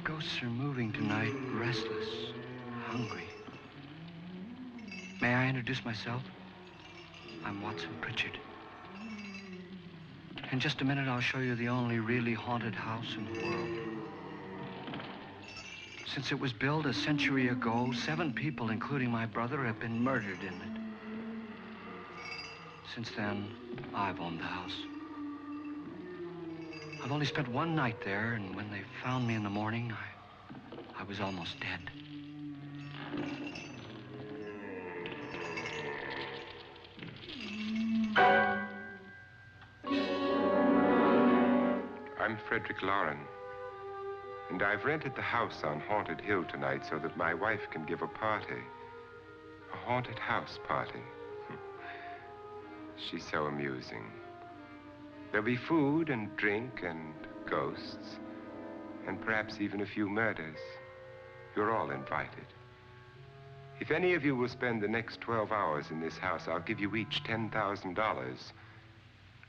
ghosts are moving tonight, restless, hungry. May I introduce myself? I'm Watson Pritchard. In just a minute, I'll show you the only really haunted house in the world. Since it was built a century ago, 7 people, including my brother, have been murdered in it. Since then, I've owned the house. I've only spent one night there, and when they found me in the morning, I was almost dead. I'm Frederick Lauren, and I've rented the house on Haunted Hill tonight so that my wife can give a party. A haunted house party. She's so amusing. There'll be food and drink and ghosts, and perhaps even a few murders. You're all invited. If any of you will spend the next 12 hours in this house, I'll give you each $10,000,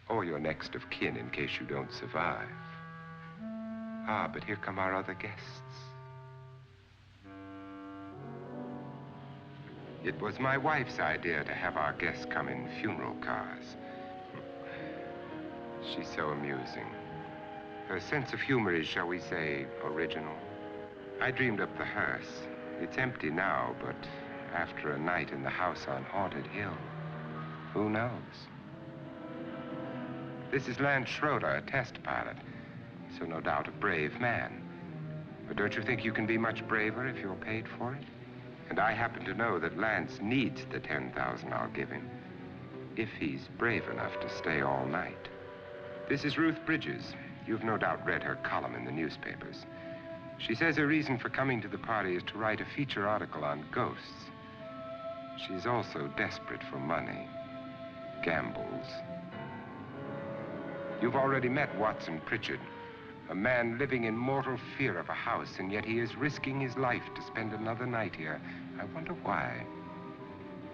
or your next of kin in case you don't survive. Ah, but here come our other guests. It was my wife's idea to have our guests come in funeral cars. She's so amusing. Her sense of humor is, shall we say, original. I dreamed up the hearse. It's empty now, but after a night in the house on Haunted Hill, who knows? This is Lance Schroeder, a test pilot, so no doubt a brave man. But don't you think you can be much braver if you're paid for it? And I happen to know that Lance needs the $10,000 I'll give him, if he's brave enough to stay all night. This is Ruth Bridges. You've no doubt read her column in the newspapers. She says her reason for coming to the party is to write a feature article on ghosts. She's also desperate for money, gambles. You've already met Watson Pritchard, a man living in mortal fear of a house, and yet he is risking his life to spend another night here. I wonder why.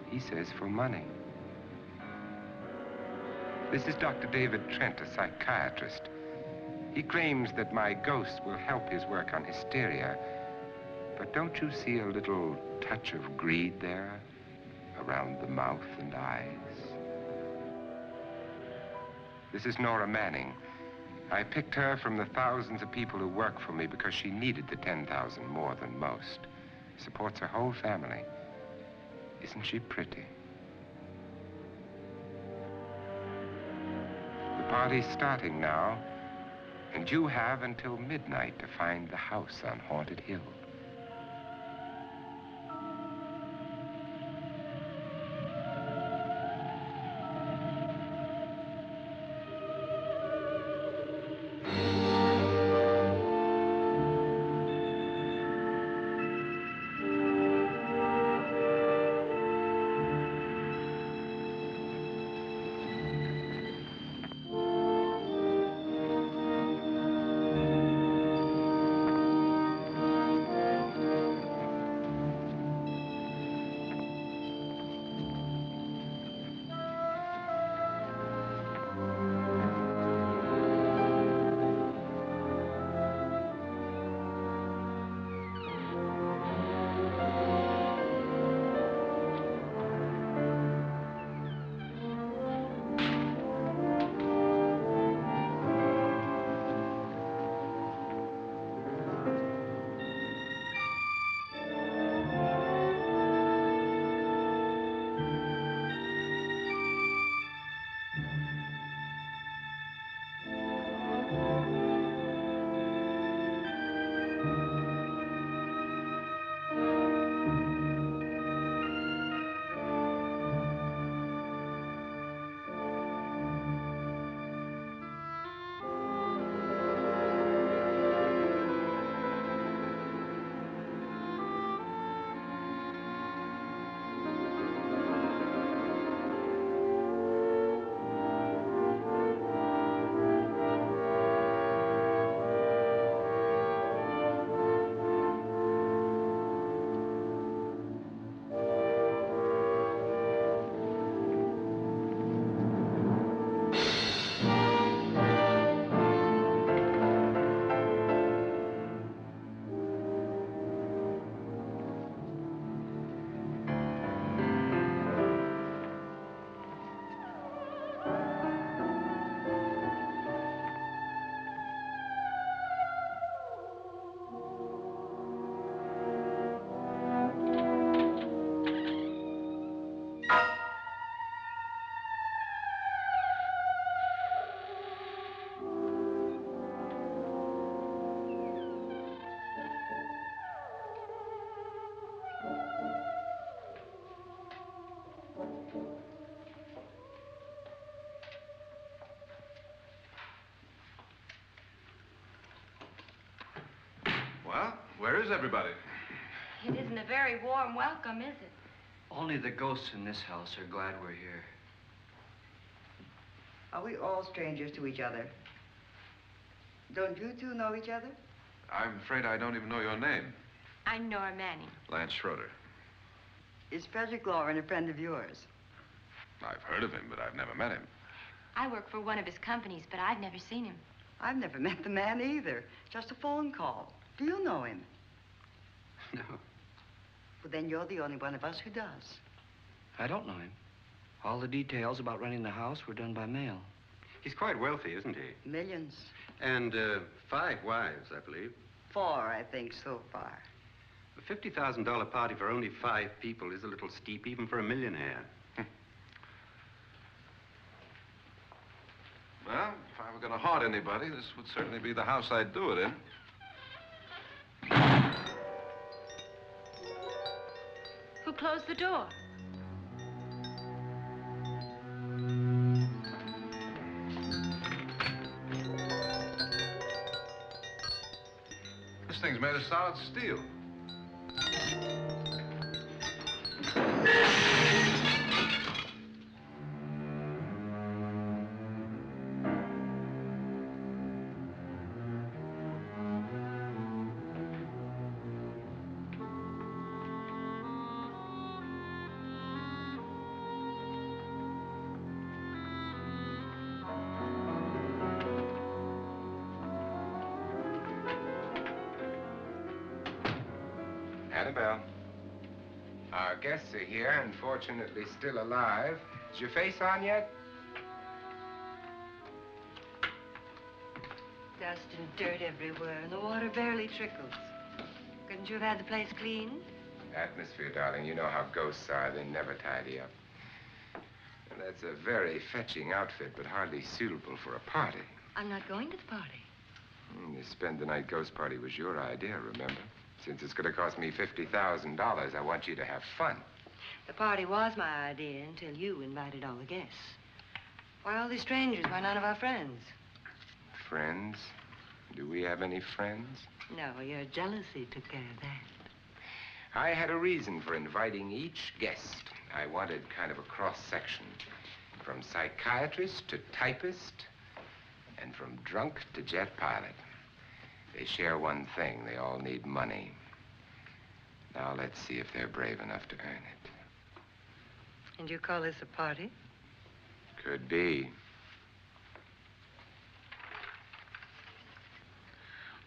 He says for money. This is Dr. David Trent, a psychiatrist. He claims that my ghost will help his work on hysteria. But don't you see a little touch of greed there around the mouth and eyes? This is Nora Manning. I picked her from the thousands of people who work for me because she needed the $10,000 more than most. Supports her whole family. Isn't she pretty? The party's starting now, and you have until midnight to find the house on Haunted Hill. Where is everybody? It isn't a very warm welcome, is it? Only the ghosts in this house are glad we're here. Are we all strangers to each other? Don't you two know each other? I'm afraid I don't even know your name. I'm Nora Manning. Lance Schroeder. Is Frederick Lauren a friend of yours? I've heard of him, but I've never met him. I work for one of his companies, but I've never seen him. I've never met the man either. Just a phone call. Do you know him? No, Well, then you're the only one of us who does. I don't know him. All the details about renting the house were done by mail. He's quite wealthy, isn't he? Millions. And 5 wives, I believe. 4, I think, so far. A $50,000 party for only 5 people is a little steep, even for a millionaire. Well, if I were going to haunt anybody, this would certainly be the house I'd do it in. Who closed the door? This thing's made of solid steel. Annabelle. Our guests are here, unfortunately still alive. Is your face on yet? Dust and dirt everywhere, and the water barely trickles. Couldn't you have had the place cleaned? Atmosphere, darling. You know how ghosts are. They never tidy up. And that's a very fetching outfit, but hardly suitable for a party. I'm not going to the party. The spend-the-night ghost party was your idea, remember? Since it's going to cost me $50,000, I want you to have fun. The party was my idea until you invited all the guests. Why all these strangers? Why none of our friends? Friends? Do we have any friends? No, your jealousy took care of that. I had a reason for inviting each guest. I wanted kind of a cross-section. From psychiatrist to typist, and from drunk to jet pilot. They share one thing. They all need money. Now let's see if they're brave enough to earn it. And you call this a party? Could be.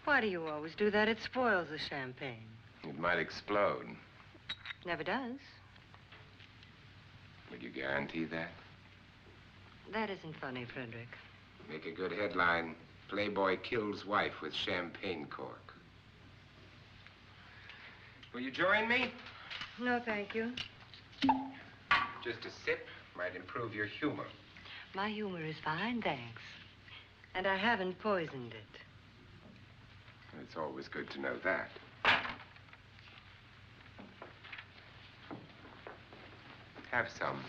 Why do you always do that? It spoils the champagne. It might explode. Never does. Would you guarantee that? That isn't funny, Frederick. Make a good headline. Playboy kills wife with champagne cork. Will you join me? No, thank you. Just a sip might improve your humor. My humor is fine, thanks. And I haven't poisoned it. It's always good to know that. Have some.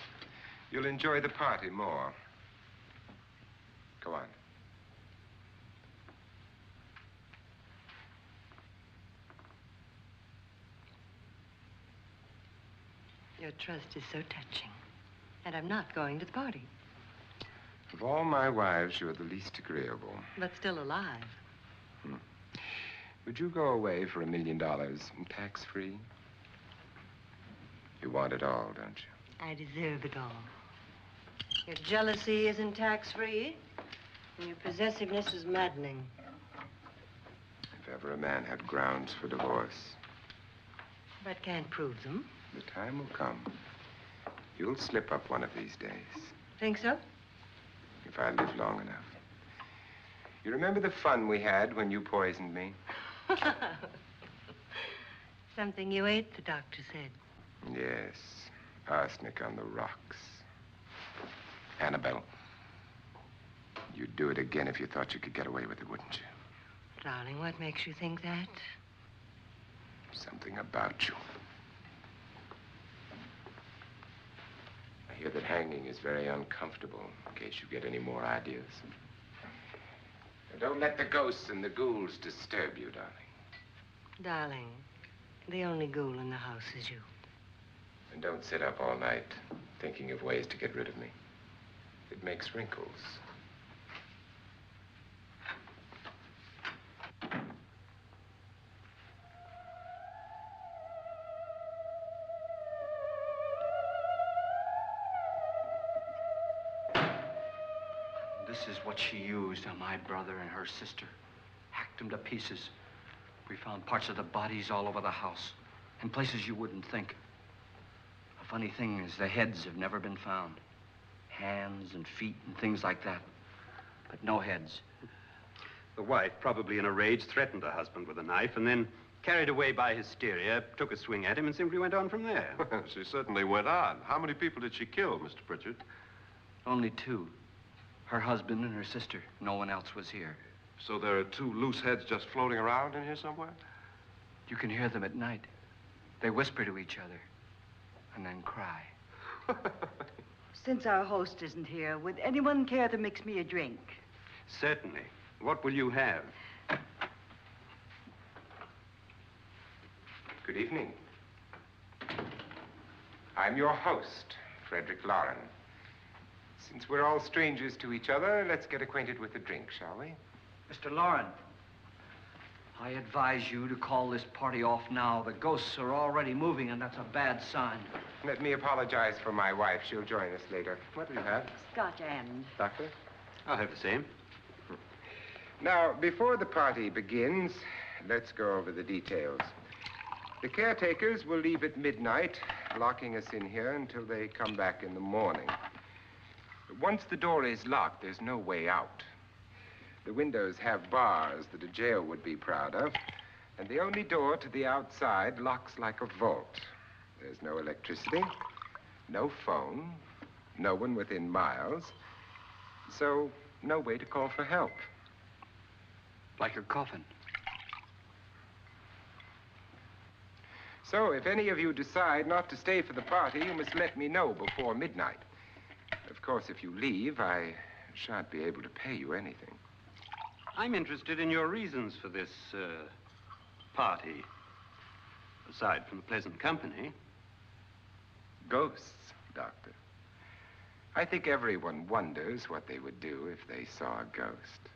You'll enjoy the party more. Go on. Your trust is so touching. And I'm not going to the party. Of all my wives, you're the least agreeable. But still alive. Would you go away for $1 million tax-free? You want it all, don't you? I deserve it all. Your jealousy isn't tax-free, and your possessiveness is maddening. If ever a man had grounds for divorce, But can't prove them. the time will come. You'll slip up one of these days, Think so? if I live long enough. You remember the fun we had when you poisoned me? Something you ate, the doctor said. Yes, arsenic on the rocks. Annabelle, you'd do it again if you thought you could get away with it, wouldn't you? Darling, what makes you think that? Something about you. I hear that hanging is very uncomfortable, in case you get any more ideas. Now, don't let the ghosts and the ghouls disturb you, darling. Darling, the only ghoul in the house is you. And don't sit up all night thinking of ways to get rid of me. It makes wrinkles. This is what she used on my brother and her sister. Hacked them to pieces. We found parts of the bodies all over the house, in places you wouldn't think. The funny thing is the heads have never been found. Hands and feet and things like that. But no heads. The wife, probably in a rage, threatened her husband with a knife and then, carried away by hysteria, took a swing at him and simply went on from there. She certainly went on. How many people did she kill, Mr. Pritchard? Only two. Her husband and her sister. No one else was here. So there are two loose heads just floating around in here somewhere? You can hear them at night. They whisper to each other and then cry. Since our host isn't here, would anyone care to mix me a drink? Certainly. What will you have? Good evening. I'm your host, Frederick Lauren. Since we're all strangers to each other, let's get acquainted with a drink, shall we? Mr. Lauren, I advise you to call this party off now. The ghosts are already moving, and that's a bad sign. Let me apologize for my wife. She'll join us later. What do you have? Scotch and. Doctor? I'll have the same. Now, before the party begins, let's go over the details. The caretakers will leave at midnight, locking us in here until they come back in the morning. Once the door is locked, there's no way out. The windows have bars that a jail would be proud of, and the only door to the outside locks like a vault. There's no electricity, no phone, no one within miles, so no way to call for help. Like a coffin. So if any of you decide not to stay for the party, you must let me know before midnight. Of course, if you leave, I shan't be able to pay you anything. I'm interested in your reasons for this, party. Aside from the pleasant company. Ghosts, Doctor. I think everyone wonders what they would do if they saw a ghost.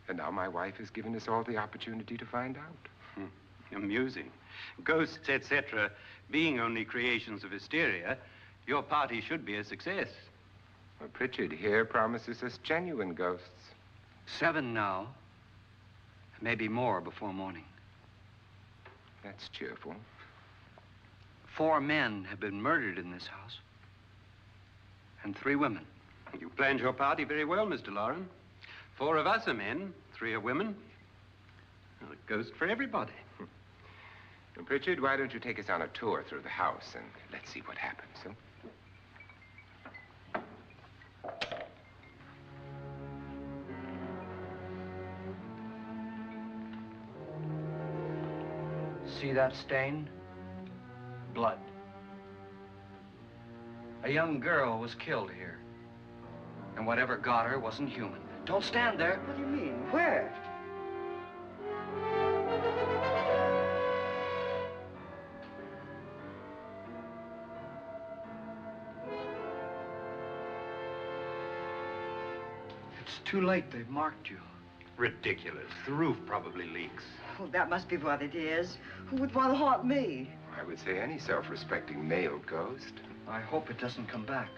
And now my wife has given us all the opportunity to find out. Amusing. Ghosts, etc., being only creations of hysteria, your party should be a success. Well, Pritchard here promises us genuine ghosts. 7 now. Maybe more before morning. That's cheerful. 4 men have been murdered in this house. And 3 women. You planned your party very well, Mr. Lauren. 4 of us are men, 3 are women. Well, a ghost for everybody. Well, Pritchard, why don't you take us on a tour through the house and let's see what happens, huh? See that stain? Blood. A young girl was killed here. And whatever got her wasn't human. Don't stand there. What do you mean? Where? It's too late. They've marked you. Ridiculous. The roof probably leaks. Oh, that must be what it is. Who would want to haunt me? I would say any self-respecting male ghost. I hope it doesn't come back.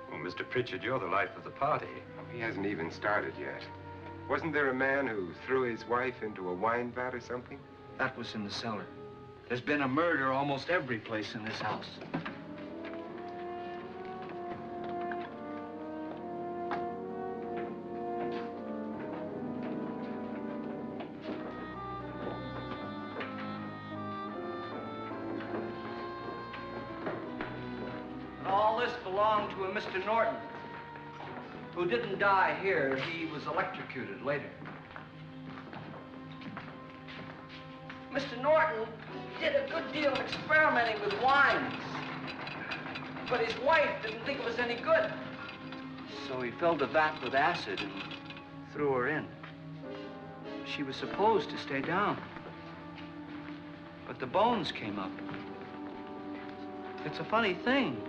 Well, Mr. Pritchard, you're the life of the party. Oh, he hasn't even started yet. Wasn't there a man who threw his wife into a wine vat or something? That was in the cellar. There's been a murder almost every place in this house. Belonged to a Mr. Norton, who didn't die here. He was electrocuted later. Mr. Norton did a good deal of experimenting with wines, but his wife didn't think it was any good. So he filled the vat with acid and threw her in. she was supposed to stay down. But the bones came up. It's a funny thing,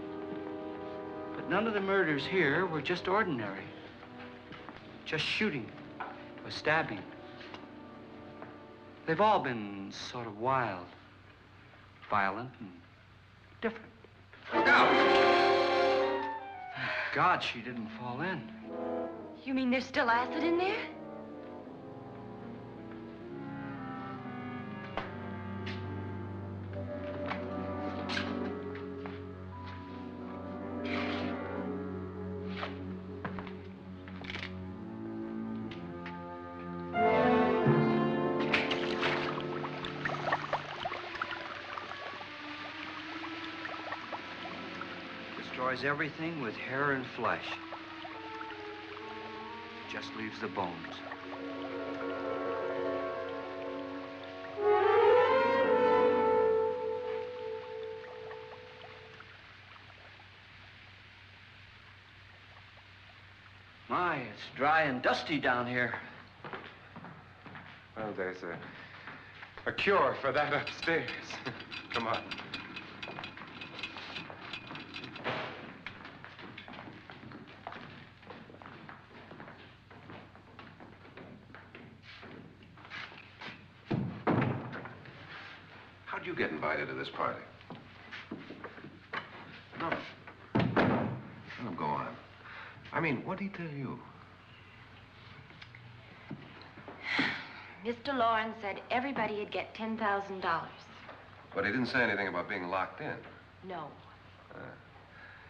but none of the murders here were just ordinary. Just shooting or stabbing. They've all been sort of wild, violent, and different. Look out! Thank God she didn't fall in. You mean there's still acid in there? Destroys everything with hair and flesh. Just leaves the bones. My, it's dry and dusty down here. Well, there's a cure for that upstairs. Come on. How'd you get invited to this party? No. No, go on. I mean, what did he tell you? Mr. Lawrence said everybody'd get $10,000. But he didn't say anything about being locked in. No.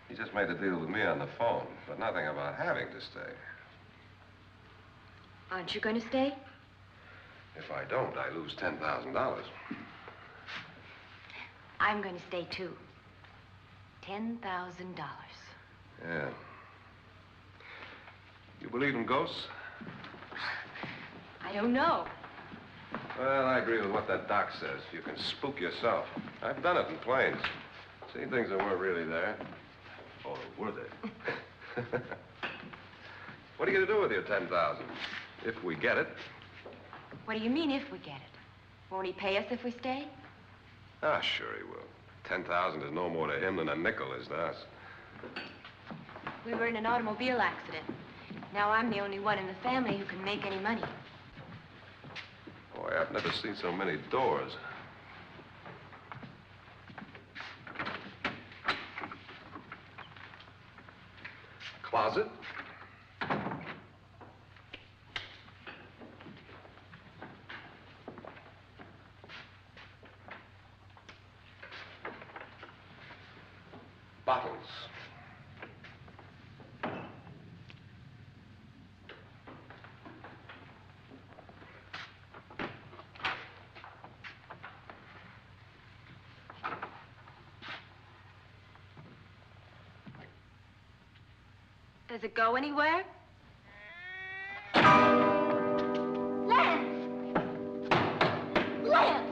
He just made a deal with me on the phone, but nothing about having to stay. Aren't you going to stay? If I don't, I lose $10,000. I'm going to stay, too. $10,000. Yeah. You believe in ghosts? I don't know. Well, I agree with what that doc says. You can spook yourself. I've done it in planes. Seen things that weren't really there. Or were they? What are you going to do with your $10,000? If we get it. What do you mean, if we get it? Won't he pay us if we stay? Ah, sure he will. 10,000 is no more to him than a nickel is to us. We were in an automobile accident. Now I'm the only one in the family who can make any money. Boy, I've never seen so many doors. Closet? Bottles. Does it go anywhere? Lance! Lance!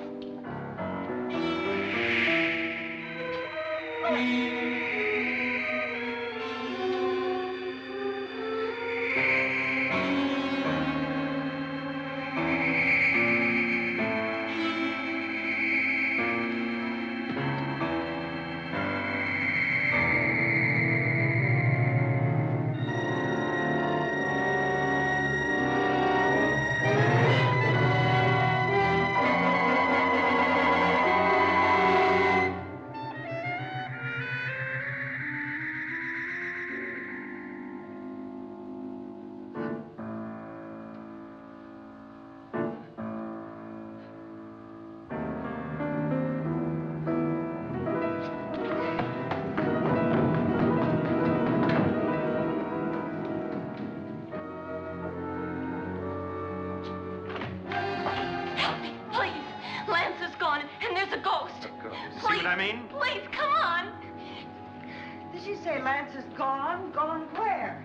See what I mean? Please, come on. Did she say Lance is gone? Gone where?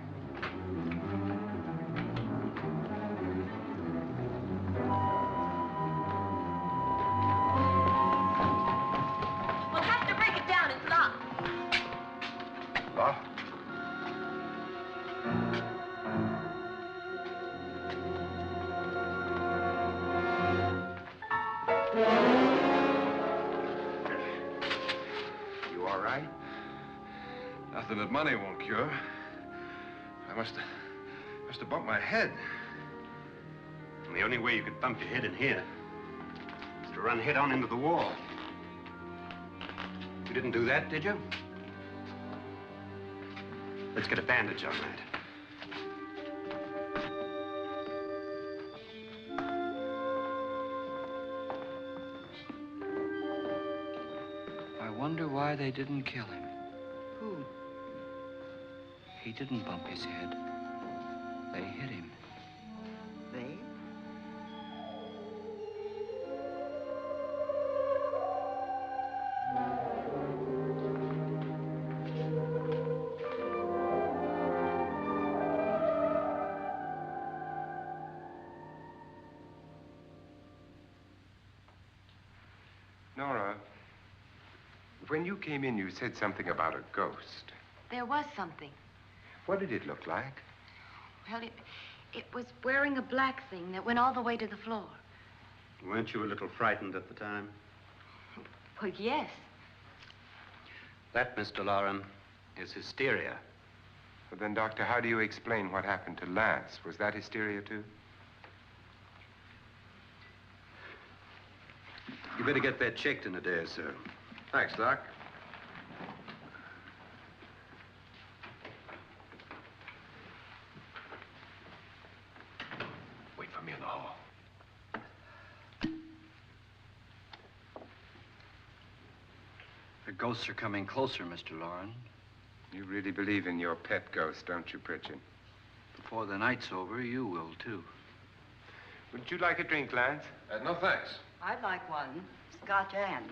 We'll have to break it down. It's locked. Locked? You all right? Nothing that money won't cure. I must have bumped my head. And the only way you could bump your head in here is to run head on into the wall. You didn't do that, did you? Let's get a bandage on that. I wonder why they didn't kill him. Who? He didn't bump his head. They hit him. They? Nora, when you came in, you said something about a ghost. There was something. What did it look like? Well, it was wearing a black thing that went all the way to the floor. Weren't you a little frightened at the time? Well, yes. That, Mr. Loren, is hysteria. Well, then, Doctor, how do you explain what happened to Lance? Was that hysteria, too? You better get that checked in a day or so. Thanks, Doc. Wait for me in the hall. The ghosts are coming closer, Mr. Loren. You really believe in your pet ghost, don't you, Pritchard? Before the night's over, you will, too. Would you like a drink, Lance? No, thanks. I'd like one. Scotch and.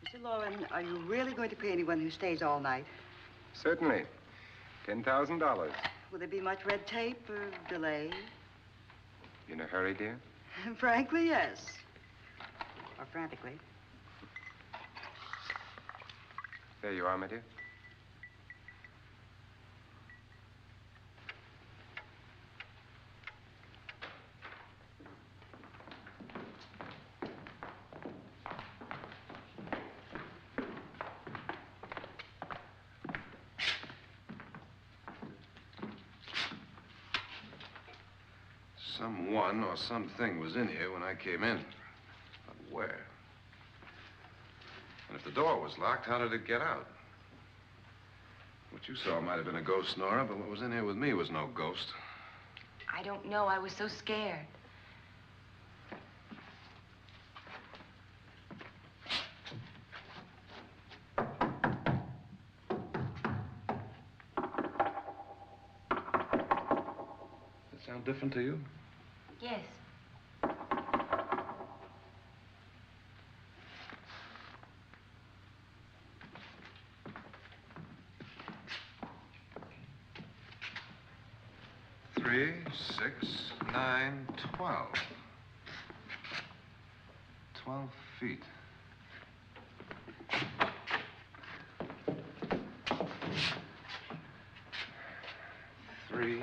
Mr. Loren, are you really going to pay anyone who stays all night? Certainly. $10,000. Will there be much red tape or delay? In a hurry, dear? Frankly, yes. Or frantically. There you are, my dear. Someone or something was in here when I came in. But where? And if the door was locked, how did it get out? What you saw might have been a ghost, Nora, but what was in here with me was no ghost. I don't know. I was so scared. Does it sound different to you? Yes. Three, 6, 9, 12. 12 feet. Three,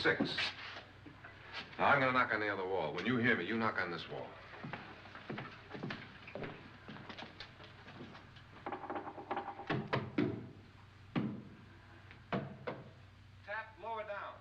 6. Now, I'm gonna knock on the other wall. When you hear me, you knock on this wall. Tap lower down.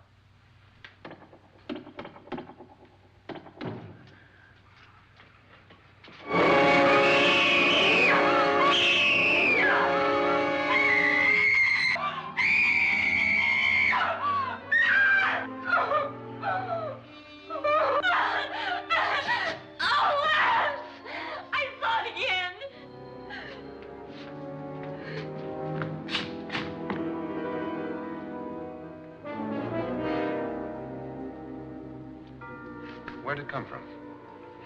Where'd it come from?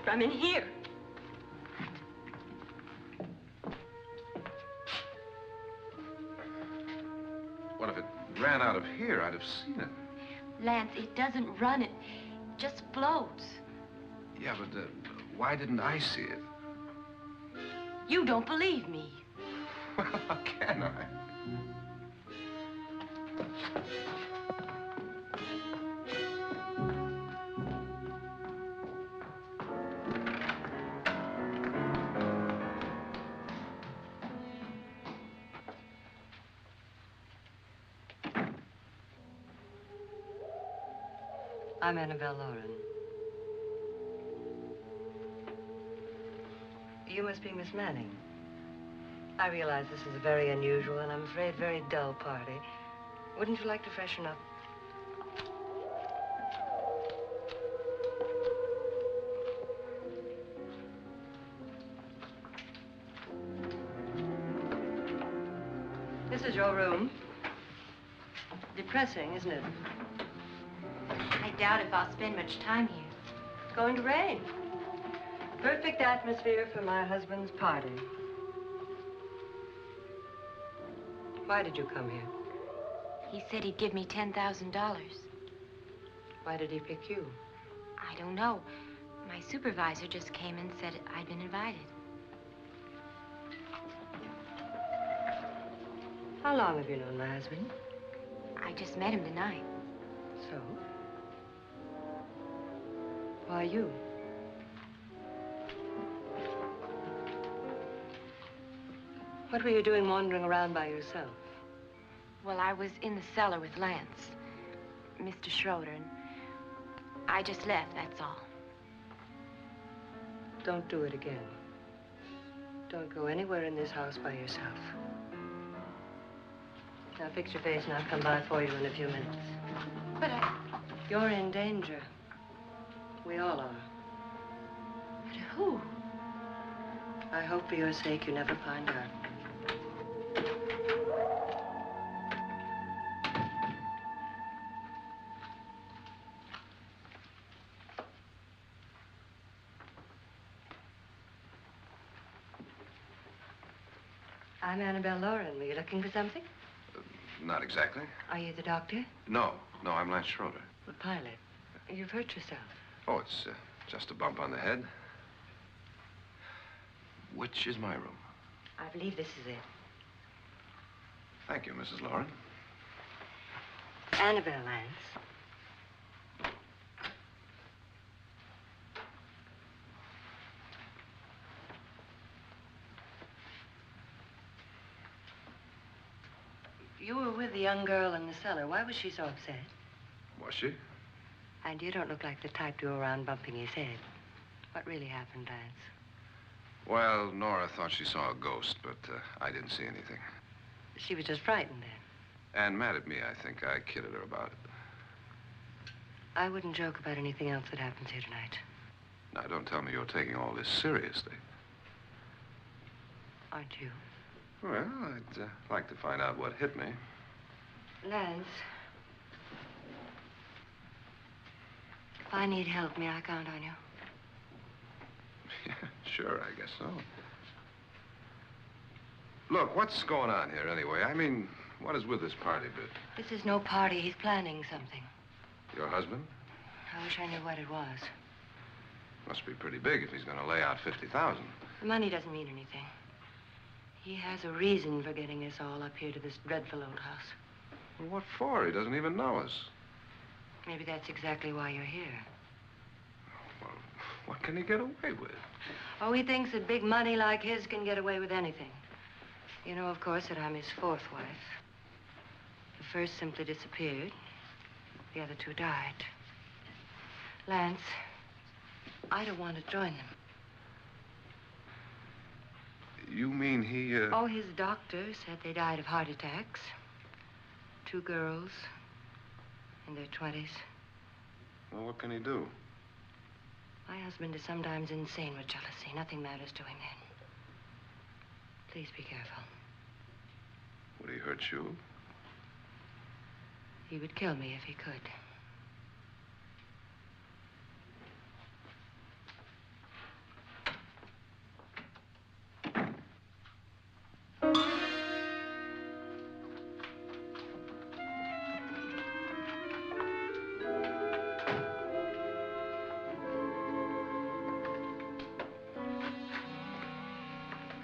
From in here. What if it ran out of here? I'd have seen it. Lance, it doesn't run. It just floats. Yeah, but why didn't I see it? You don't believe me. Well, how can I? I'm Annabelle Lauren. You must be Miss Manning. I realize this is a very unusual and I'm afraid very dull party. Wouldn't you like to freshen up? This is your room. Depressing, isn't it? I doubt if I'll spend much time here. It's going to rain. Perfect atmosphere for my husband's party. Why did you come here? He said he'd give me $10,000. Why did he pick you? I don't know. My supervisor just came and said I'd been invited. How long have you known my husband? I just met him tonight. So? Why you? What were you doing wandering around by yourself? Well, I was in the cellar with Lance, Mr. Schroeder, and I just left, that's all. Don't do it again. Don't go anywhere in this house by yourself. Now fix your face and I'll come by for you in a few minutes. But You're in danger. We all are. But who? I hope for your sake you never find out. I'm Annabelle Lauren. Were you looking for something? Not exactly. Are you the doctor? No, I'm Lance Schroeder. The pilot. You've hurt yourself. Oh, it's just a bump on the head. Which is my room? I believe this is it. Thank you, Mrs. Lauren. Annabelle Lance. You were with the young girl in the cellar. Why was she so upset? Was she? And you don't look like the type to go around bumping his head. What really happened, Lance? Well, Nora thought she saw a ghost, but I didn't see anything. She was just frightened then. And mad at me, I think. I kidded her about it. I wouldn't joke about anything else that happens here tonight. Now, don't tell me you're taking all this seriously. Aren't you? Well, I'd like to find out what hit me. Lance. If I need help, may I count on you? Yeah, sure, I guess so. Look, what's going on here anyway? I mean, what is with this party bit? This is no party. He's planning something. Your husband? I wish I knew what it was. Must be pretty big if he's going to lay out 50,000. The money doesn't mean anything. He has a reason for getting us all up here to this dreadful old house. Well, what for? He doesn't even know us. Maybe that's exactly why you're here. Well, what can he get away with? Oh, he thinks that big money like his can get away with anything. You know, of course, that I'm his fourth wife. The first simply disappeared. The other two died. Lance, I don't want to join them. You mean he, Oh, his doctor said they died of heart attacks. 2 girls in their 20s. Well, what can he do? My husband is sometimes insane with jealousy. Nothing matters to him then. Please be careful. Would he hurt you? He would kill me if he could.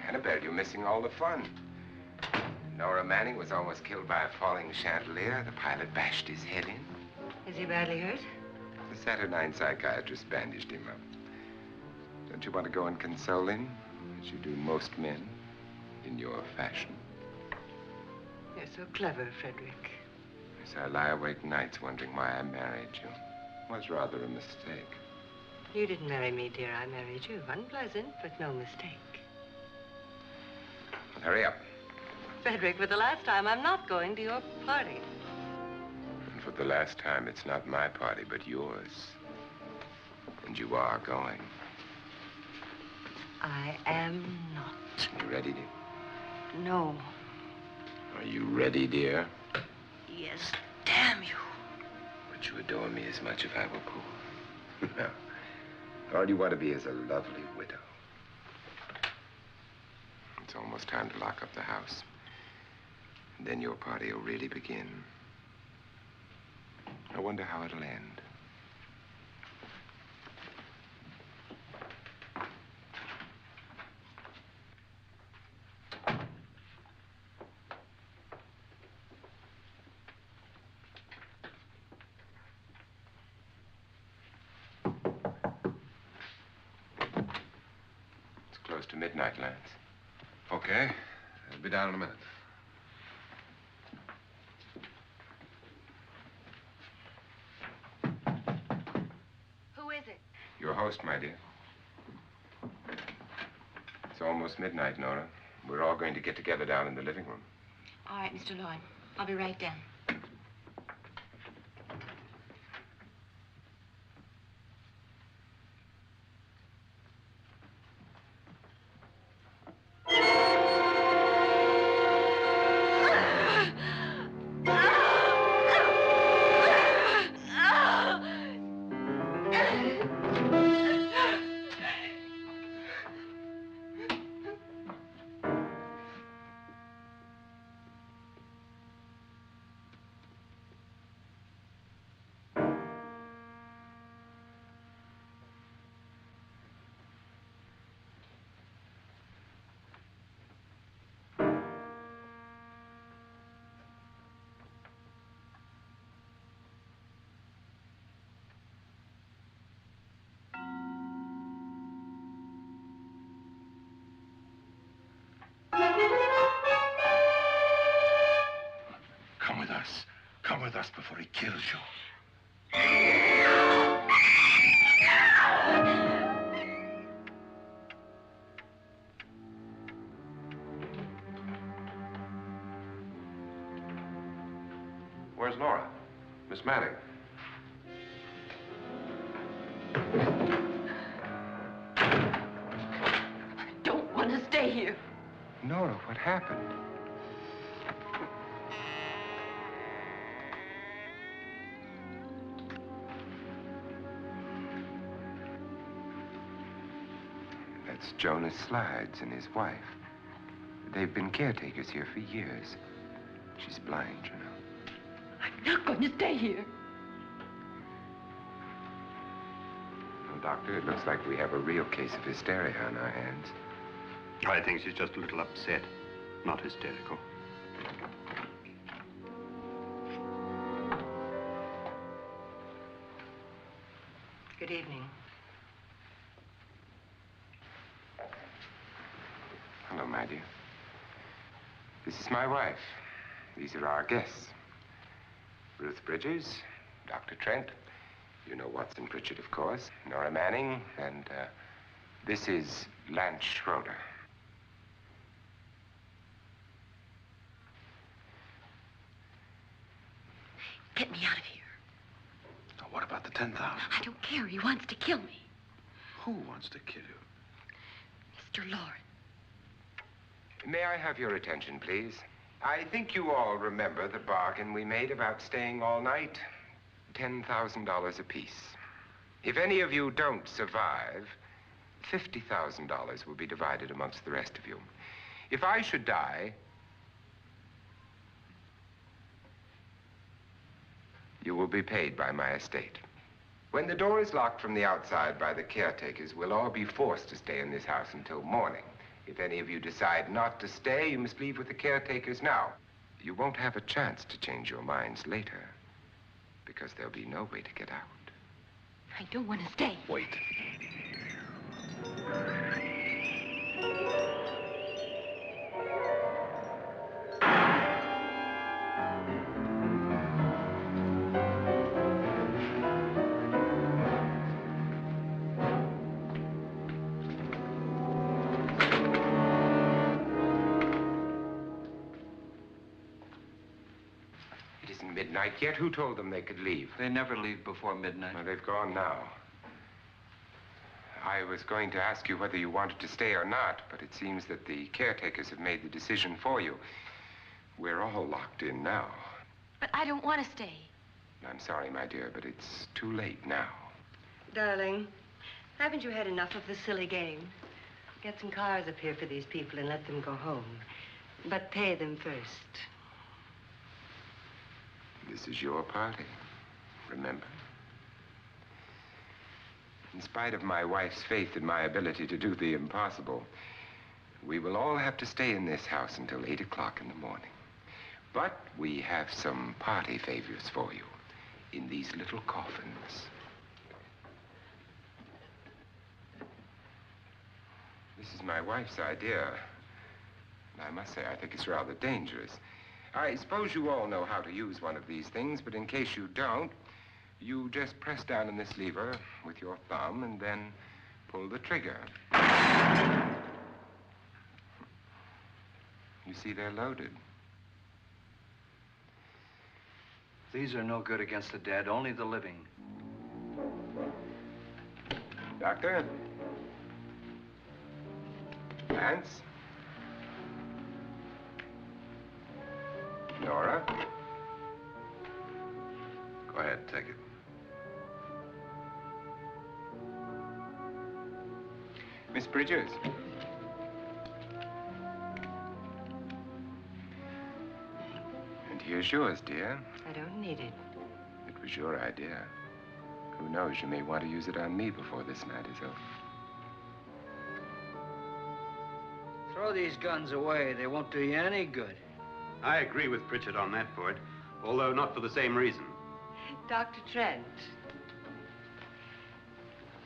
Annabelle, you're missing all the fun. Nora Manning was almost killed by a falling chandelier. The pilot bashed his head in. Is he badly hurt? The Saturnine psychiatrist bandaged him up. Don't you want to go and console him, as you do most men, in your fashion? You're so clever, Frederick. Yes, I lie awake nights wondering why I married you. It was rather a mistake. You didn't marry me, dear. I married you. Unpleasant, but no mistake. Well, hurry up. Frederick, for the last time, I'm not going to your party. And for the last time, it's not my party, but yours. And you are going. I am not. You ready, dear? No. Are you ready, dear? Yes, damn you. Would you adore me as much if I were poor? No. All you want to be is a lovely widow. It's almost time to lock up the house. And then your party will really begin. I wonder how it'll end. It's close to midnight, Lance. Okay. I'll be down in a minute. Who is it? Your host, my dear. It's almost midnight, Nora. We're all going to get together down in the living room. All right, Mr. Lloyd. I'll be right down. Come with us. Come with us before he kills you. Where's Laura? Miss Manning. I don't want to stay here. Nora, what happened? That's Jonas Slides and his wife. They've been caretakers here for years. She's blind, you know. I'm not going to stay here. Well, Doctor, it looks like we have a real case of hysteria on our hands. I think she's just a little upset, not hysterical. Good evening. Hello, my dear. This is my wife. These are our guests. Ruth Bridges, Dr. Trent. You know Watson Pritchard, of course. Nora Manning, and this is Lance Schroeder. Get me out of here. Now, what about the 10,000? I don't care. He wants to kill me. Who wants to kill you? Mr. Lawrence. May I have your attention, please? I think you all remember the bargain we made about staying all night. $10,000 apiece. If any of you don't survive, $50,000 will be divided amongst the rest of you. If I should die, you will be paid by my estate. When the door is locked from the outside by the caretakers, we'll all be forced to stay in this house until morning. If any of you decide not to stay, you must leave with the caretakers now. You won't have a chance to change your minds later. because there'll be no way to get out. I don't want to stay. Wait. It isn't midnight yet. Who told them they could leave? They never leave before midnight. Well, they've gone now. I was going to ask you whether you wanted to stay or not, but it seems that the caretakers have made the decision for you. We're all locked in now. But I don't want to stay. I'm sorry, my dear, but it's too late now. Darling, haven't you had enough of the silly game? Get some cars up here for these people and let them go home. But pay them first. This is your party, remember? In spite of my wife's faith in my ability to do the impossible, we will all have to stay in this house until 8 o'clock in the morning. But we have some party favors for you in these little coffins. This is my wife's idea. And I must say, I think it's rather dangerous. I suppose you all know how to use one of these things, but in case you don't, you just press down on this lever with your thumb and then pull the trigger. You see, they're loaded. These are no good against the dead, only the living. Doctor? Lance? Nora? Go ahead, take it. Miss Bridges? And here's yours, dear. I don't need it. It was your idea. Who knows, you may want to use it on me before this night is over. Throw these guns away. They won't do you any good. I agree with Pritchard on that point, although not for the same reason. Dr. Trent,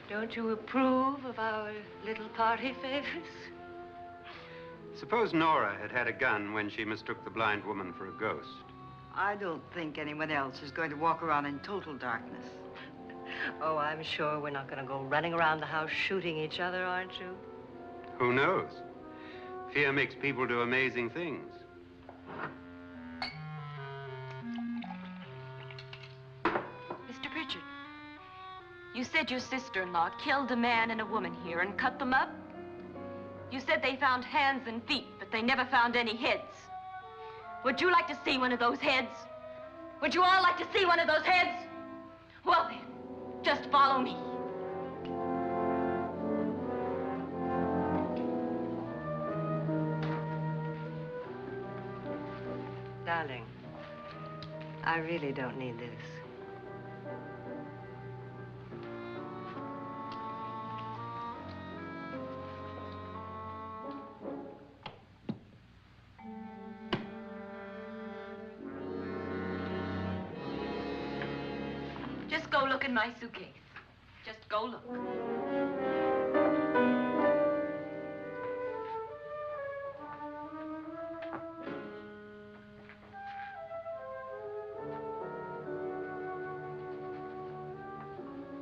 don't you approve of our little party favors? Suppose Nora had had a gun when she mistook the blind woman for a ghost. I don't think anyone else is going to walk around in total darkness. Oh, I'm sure we're not going to go running around the house shooting each other, aren't you? Who knows? Fear makes people do amazing things. Mr. Pritchard, you said your sister-in-law killed a man and a woman here and cut them up? You said they found hands and feet, but they never found any heads. Would you like to see one of those heads? Would you all like to see one of those heads? Well then, just follow me. Darling, I really don't need this. Just go look in my suitcase. Just go look.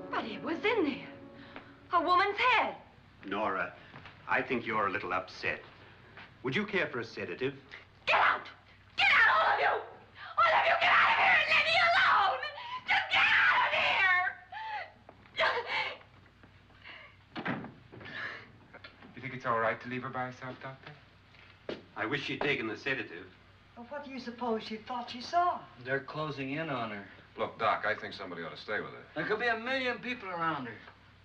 But it was in there. A woman's head. Nora, I think you're a little upset. Would you care for a sedative? Get out! Get out, all of you! All of you, get out of here and leave me alone! Just get out of here! You think it's all right to leave her by herself, Doctor? I wish she'd taken the sedative. Well, what do you suppose she thought she saw? They're closing in on her. Look, Doc, I think somebody ought to stay with her. There could be 1 million people around her.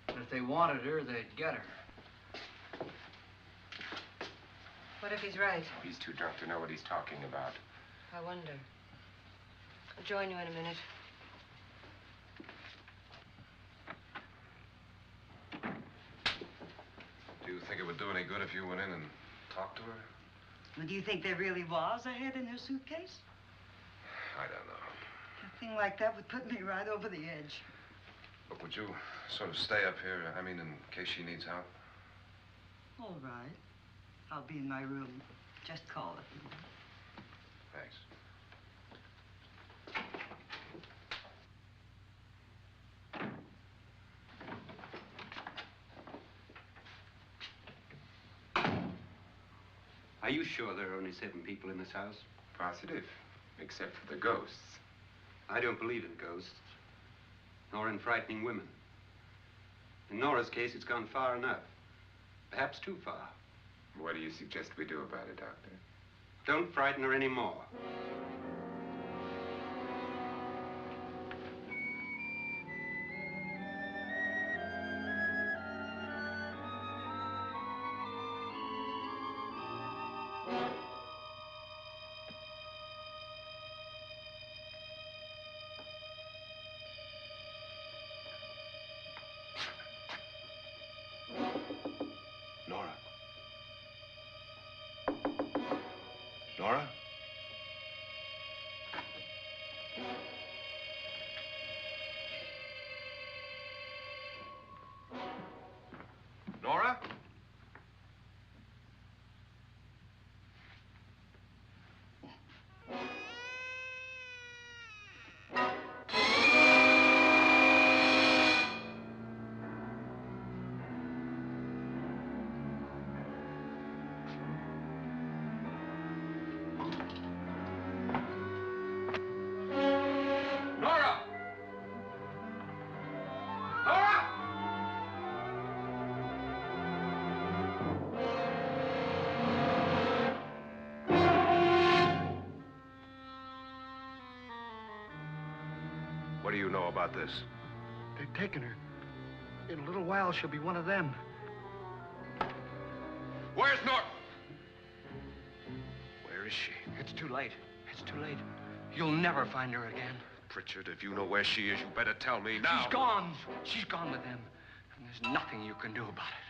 But if they wanted her, they'd get her. What if he's right? He's too drunk to know what he's talking about. I wonder. I'll join you in a minute. Do you think it would do any good if you went in and talked to her? Well, do you think there really was a head in her suitcase? I don't know. Anything like that would put me right over the edge. Look, would you sort of stay up here, I mean, in case she needs help? All right. I'll be in my room. Just call it. Thanks. Are you sure there are only 7 people in this house? Positive, except for the ghosts. I don't believe in ghosts, nor in frightening women. In Nora's case, it's gone far enough. Perhaps too far. What do you suggest we do about it, Doctor? Don't frighten her anymore. Nora? Nora? Nora? Nora! Nora! What do you know about this? They've taken her. In a little while, she'll be one of them. Where's Nora? Where is she? It's too late. It's too late. You'll never find her again. Pritchard, if you know where she is, you better tell me now. She's gone. She's gone with them. And there's nothing you can do about it.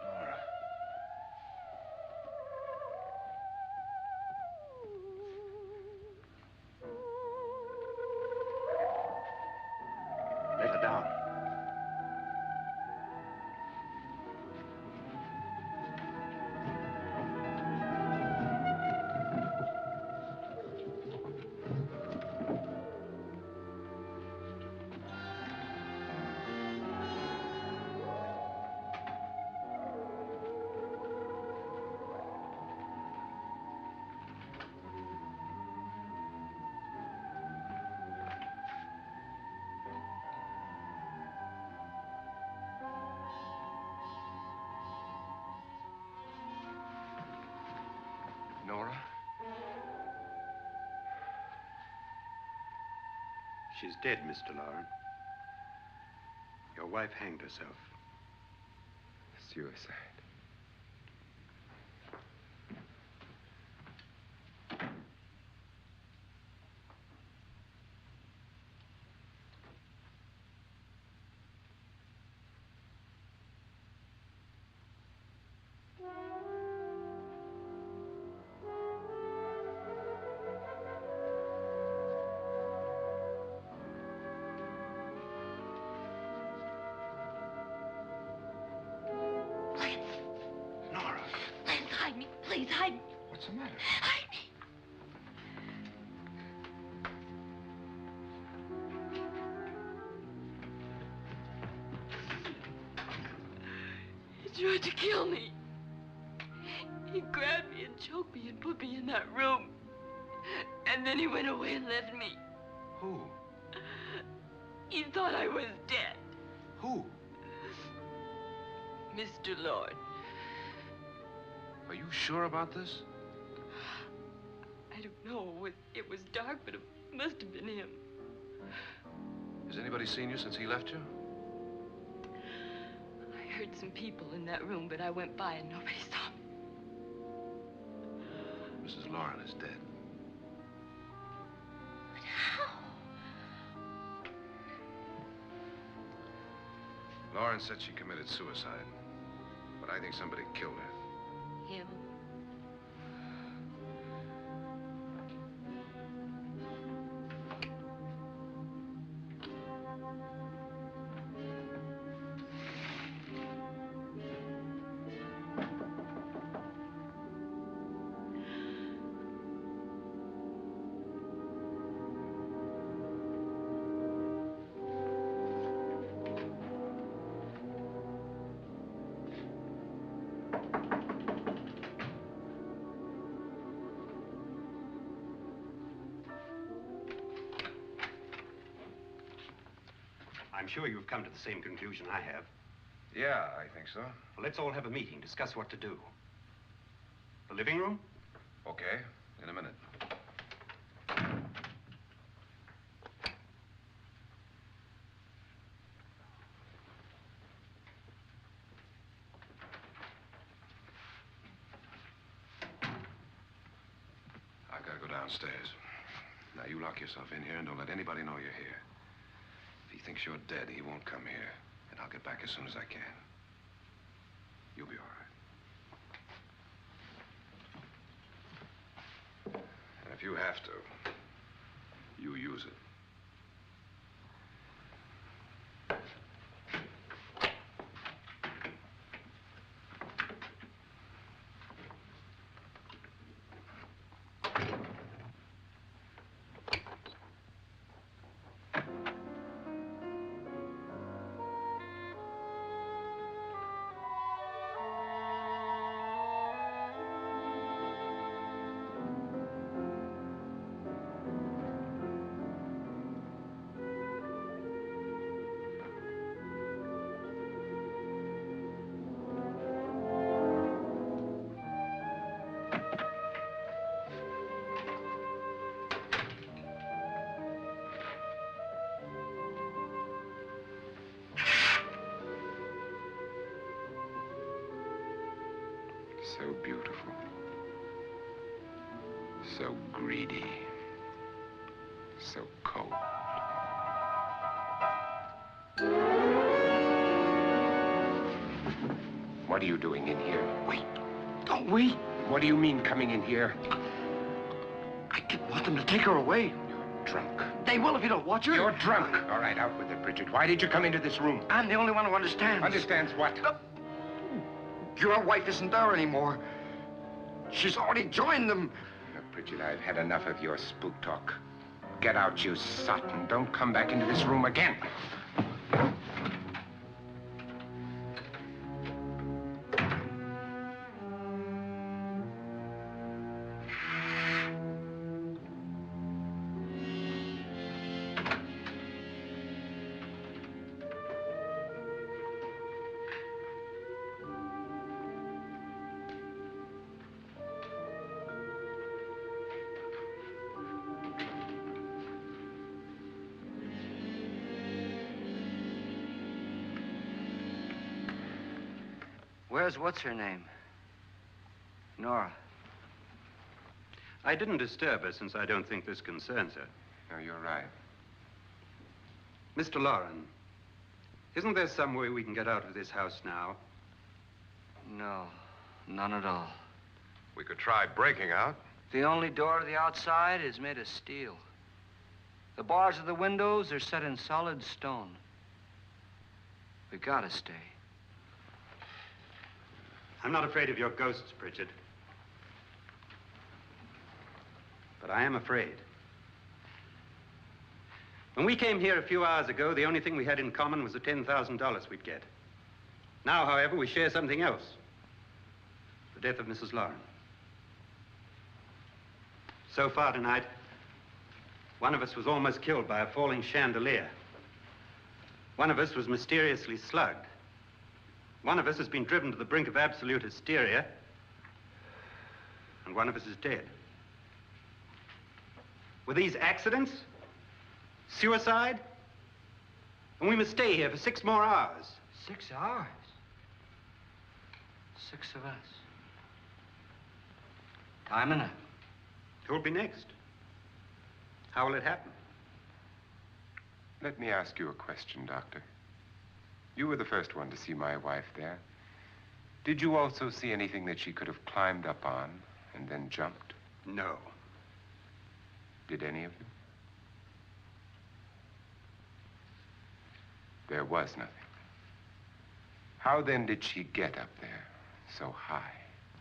Nora. Let her down. Nora? She's dead, Mr. Lauren. Your wife hanged herself. Suicide. Nora, Lance, hide me. Please, hide me. what's the matter? Hide me. He tried to kill me. He grabbed me and choked me and put me in that room. And then he went away and left me. Who? He thought I was dead. Who? Mr. Lord. Are you sure about this? I don't know. It was dark, but it must have been him. Has anybody seen you since he left you? I heard some people in that room, but I went by and nobody saw me. Mrs. Lauren is dead. But how? Lauren said she committed suicide, but I think somebody killed her. Him? I'm sure you've come to the same conclusion I have. Yeah, I think so. Well, let's all have a meeting, discuss what to do. The living room? Okay, in a minute. I gotta go downstairs. Now, you lock yourself in here and don't let anybody know you're here. If he thinks you're dead, he won't come here. And I'll get back as soon as I can. You'll be all right. And if you have to, you use it. So beautiful. So greedy. So cold. What are you doing in here? Wait. Don't wait. What do you mean coming in here? I didn't want them to take her away. You're drunk. They will if you don't watch her. You're drunk. All right, out with it, Bridget. Why did you come into this room? I'm the only one who understands. Understands what? Your wife isn't there anymore. She's already joined them. Now, Bridget, I've had enough of your spook talk. Get out, you sot, and don't come back into this room again. Where's what's-her-name? Nora. I didn't disturb her since I don't think this concerns her. No, you're right. Mr. Lauren, isn't there some way we can get out of this house now? No, none at all. We could try breaking out. The only door to the outside is made of steel. The bars of the windows are set in solid stone. We gotta stay. I'm not afraid of your ghosts, Bridget. But I am afraid. When we came here a few hours ago, the only thing we had in common was the $10,000 we'd get. Now, however, we share something else. The death of Mrs. Lauren. So far tonight, one of us was almost killed by a falling chandelier. One of us was mysteriously slugged. One of us has been driven to the brink of absolute hysteria, and one of us is dead. Were these accidents? Suicide? And we must stay here for 6 more hours. 6 hours? 6 of us. Time enough. Who'll be next? How will it happen? Let me ask you a question, Doctor. You were the first one to see my wife there. Did you also see anything that she could have climbed up on and then jumped? No. Did any of you? There was nothing. How then did she get up there so high?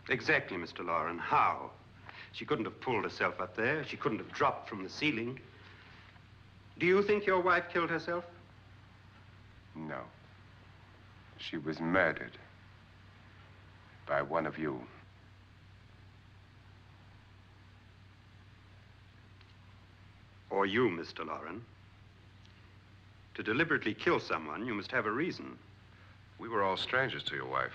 Exactly, Mr. Loren. How? She couldn't have pulled herself up there. She couldn't have dropped from the ceiling. Do you think your wife killed herself? No. She was murdered by one of you. Or you, Mr. Loren. To deliberately kill someone, you must have a reason. We were all strangers to your wife.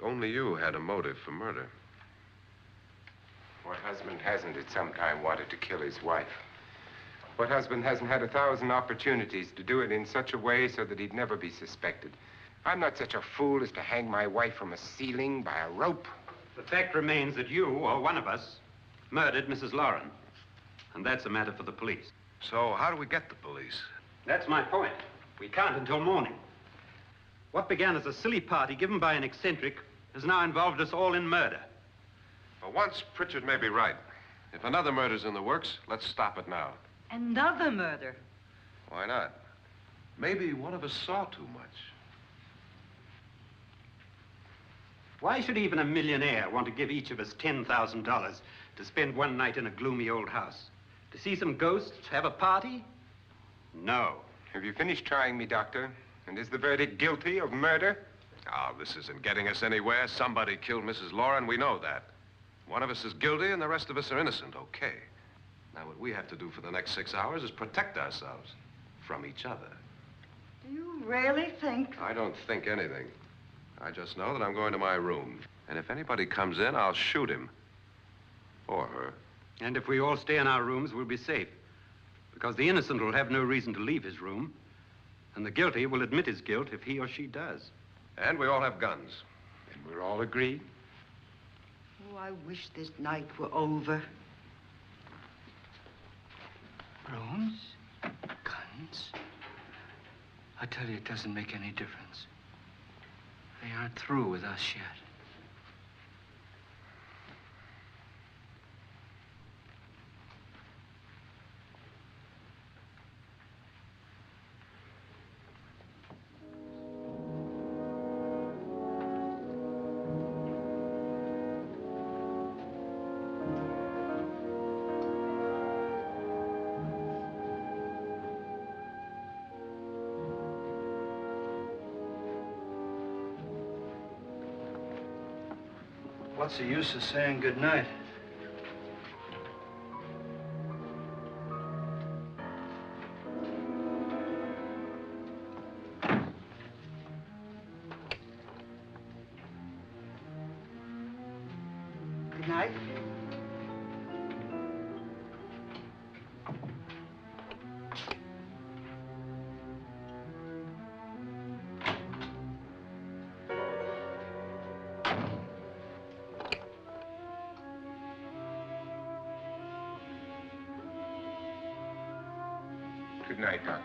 Only you had a motive for murder. What husband hasn't at some time wanted to kill his wife? What husband hasn't had 1,000 opportunities to do it in such a way so that he'd never be suspected? I'm not such a fool as to hang my wife from a ceiling by a rope. The fact remains that you, or one of us, murdered Mrs. Loren. And that's a matter for the police. So how do we get the police? That's my point. We can't until morning. What began as a silly party given by an eccentric has now involved us all in murder. For once, Pritchard may be right. If another murder's in the works, let's stop it now. Another murder. Why not? Maybe one of us saw too much. Why should even a millionaire want to give each of us $10,000 to spend one night in a gloomy old house? To see some ghosts, have a party? No. Have you finished trying me, Doctor? And is the verdict guilty of murder? Oh, this isn't getting us anywhere. Somebody killed Mrs. Loren. We know that. One of us is guilty and the rest of us are innocent, okay. Now, what we have to do for the next 6 hours is protect ourselves from each other. Do you really think? I don't think anything. I just know that I'm going to my room. And if anybody comes in, I'll shoot him. Or her. And if we all stay in our rooms, we'll be safe. Because the innocent will have no reason to leave his room. And the guilty will admit his guilt if he or she does. And we all have guns. And we're all agreed? Oh, I wish this night were over. Rooms? Guns? I tell you, it doesn't make any difference. They aren't through with us yet. What's the use of saying goodnight? Good night. Good night, Doctor.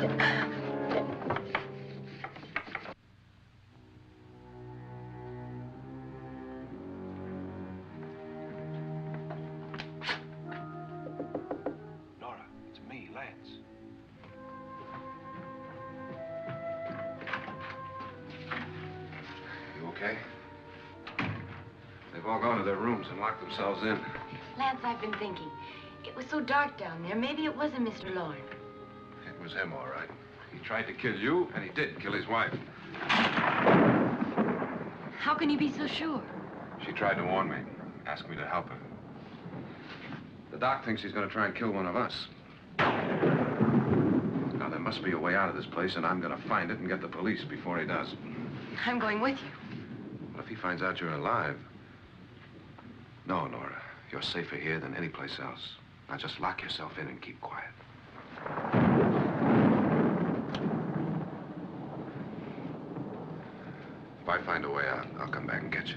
Nora, it's me, Lance. You okay? They've all gone to their rooms and locked themselves in. Lance, I've been thinking. It was so dark down there. Maybe it wasn't Mr. Lorne. It was him, all right. He tried to kill you, and he did kill his wife. How can you be so sure? She tried to warn me, asked me to help her. The doc thinks he's going to try and kill one of us. Now, there must be a way out of this place, and I'm going to find it and get the police before he does. I'm going with you. What if he finds out you're alive? No, Nora. You're safer here than any place else. Now, just lock yourself in and keep quiet. If I find a way out, I'll come back and get you.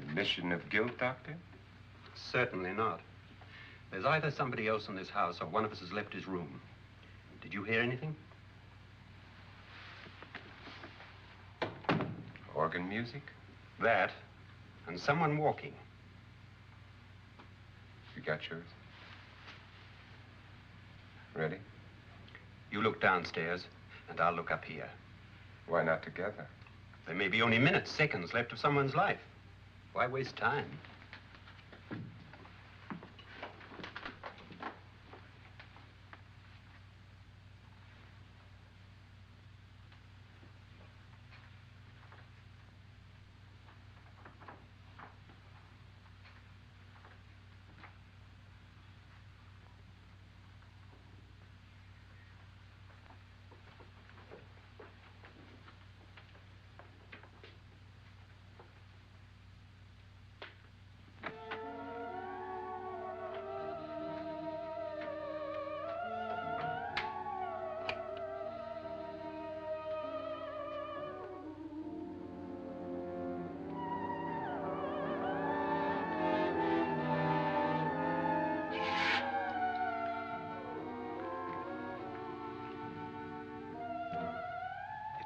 Admission of guilt, Doctor? Certainly not. There's either somebody else in this house or one of us has left his room. Did you hear anything? Organ music? That, and someone walking. You got yours? Ready? You look downstairs, and I'll look up here. Why not together? There may be only minutes, seconds left of someone's life. Why waste time?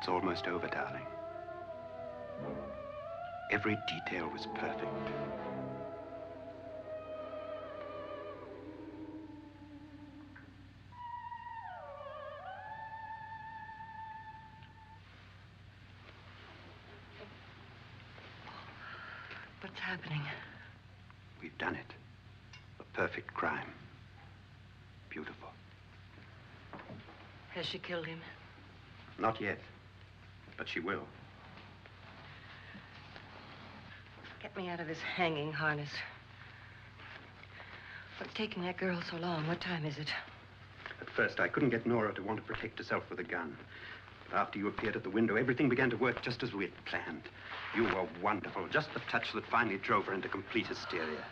It's almost over, darling. Every detail was perfect. What's happening? We've done it. A perfect crime. Beautiful. Has she killed him? Not yet, but she will. Get me out of this hanging harness. What's taking that girl so long? What time is it? At first, I couldn't get Nora to want to protect herself with a gun. But after you appeared at the window, everything began to work just as we had planned. You were wonderful. Just the touch that finally drove her into complete hysteria.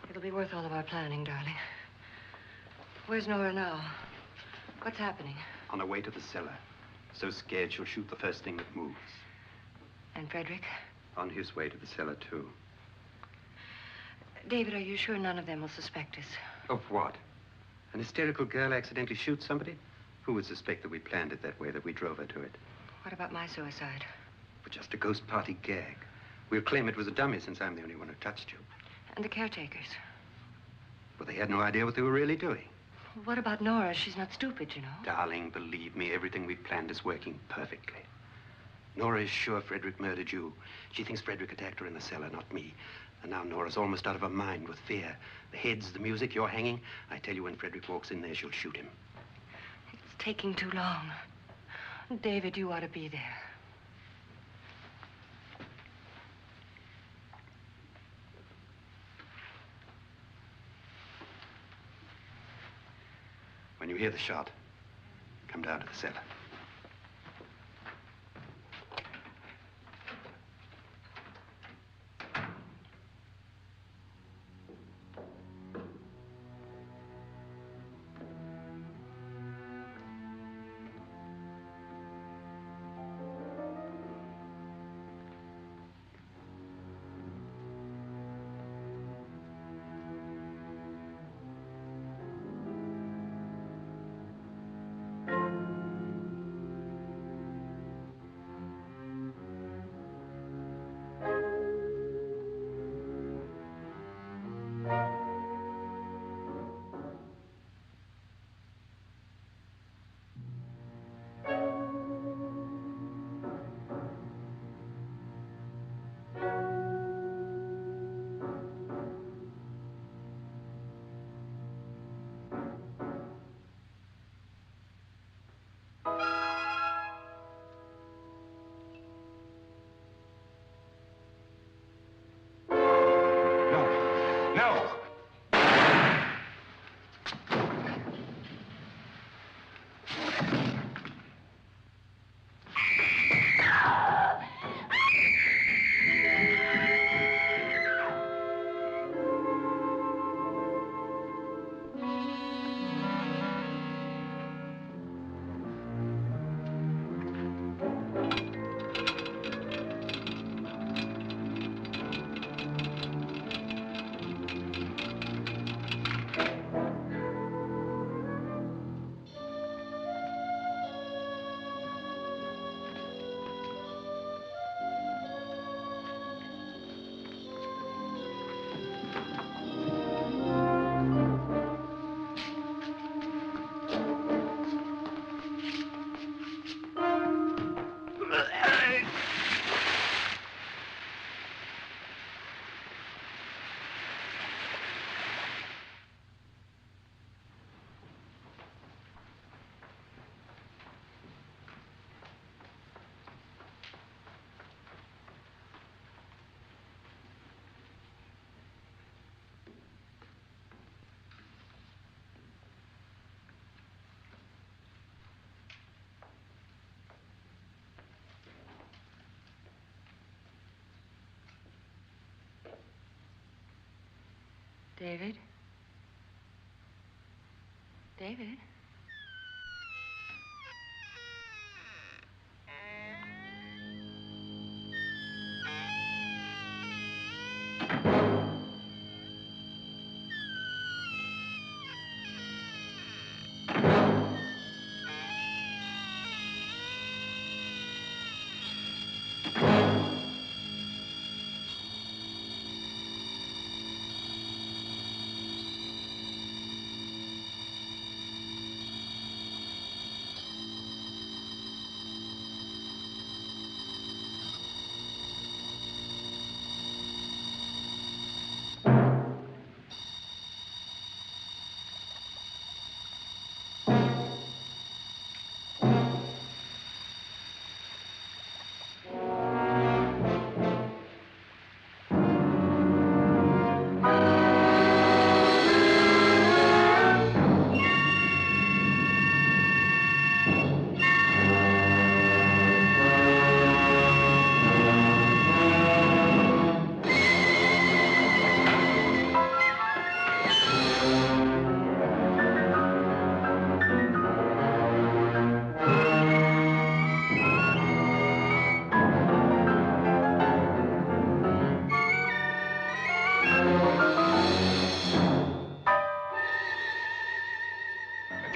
It'll be worth all of our planning, darling. Where's Nora now? What's happening? On her way to the cellar. So scared she'll shoot the first thing that moves. And Frederick? On his way to the cellar, too. David, are you sure none of them will suspect us? Of what? An hysterical girl accidentally shoots somebody? Who would suspect that we planned it that way, that we drove her to it? What about my suicide? But just a ghost party gag. We'll claim it was a dummy since I'm the only one who touched you. And the caretakers? Well, they had no idea what they were really doing. What about Nora? She's not stupid, you know. Darling, believe me, everything we planned is working perfectly. Nora is sure Frederick murdered you. She thinks Frederick attacked her in the cellar, not me. And now Nora's almost out of her mind with fear. The heads, the music, you're hanging. I tell you, when Frederick walks in there, she'll shoot him. It's taking too long. David, you ought to be there. When you hear the shot, come down to the cellar. David? David?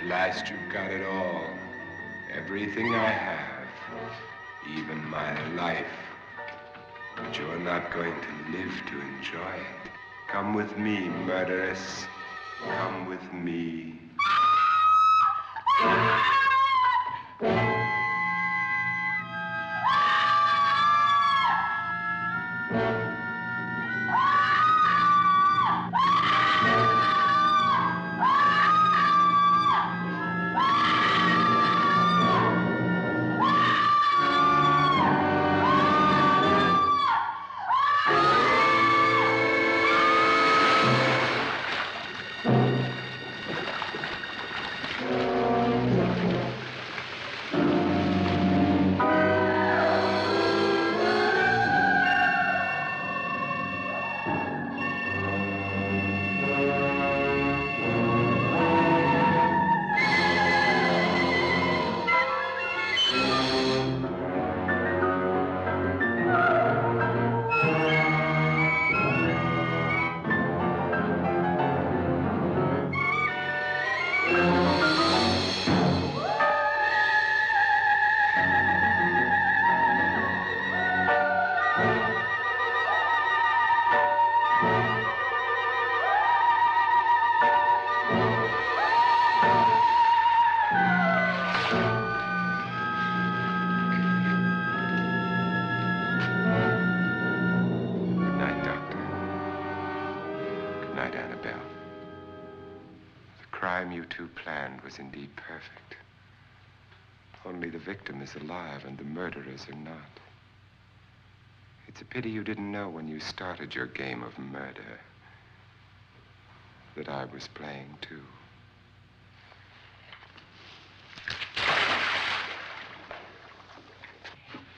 At last you've got it all. Everything I have. Even my life. But you're not going to live to enjoy it. Come with me, murderess. Come with me. You two planned was indeed perfect. Only the victim is alive and the murderers are not. It's a pity you didn't know when you started your game of murder that I was playing too.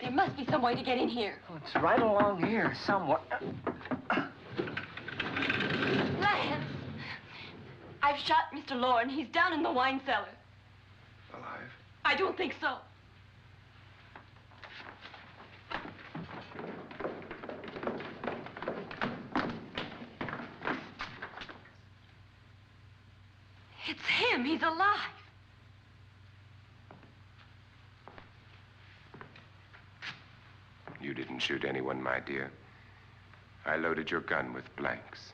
There must be some way to get in here. Oh, it's right along here somewhere. Lance! I've shot Mr. Loren. He's down in the wine cellar. Alive? I don't think so. It's him. He's alive. You didn't shoot anyone, my dear. I loaded your gun with blanks.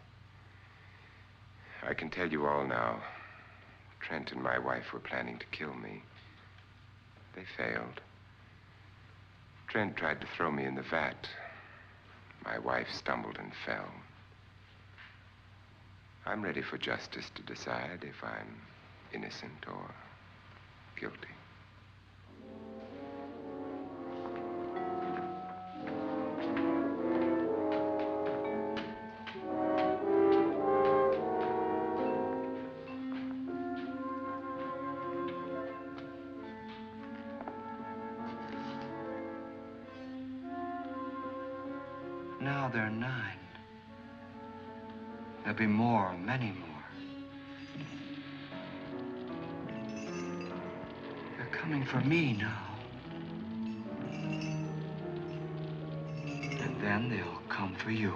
I can tell you all now. Trent and my wife were planning to kill me. They failed. Trent tried to throw me in the vat. My wife stumbled and fell. I'm ready for justice to decide if I'm innocent or guilty. Now they're 9. There'll be more, many more. They're coming for me now. And then they'll come for you.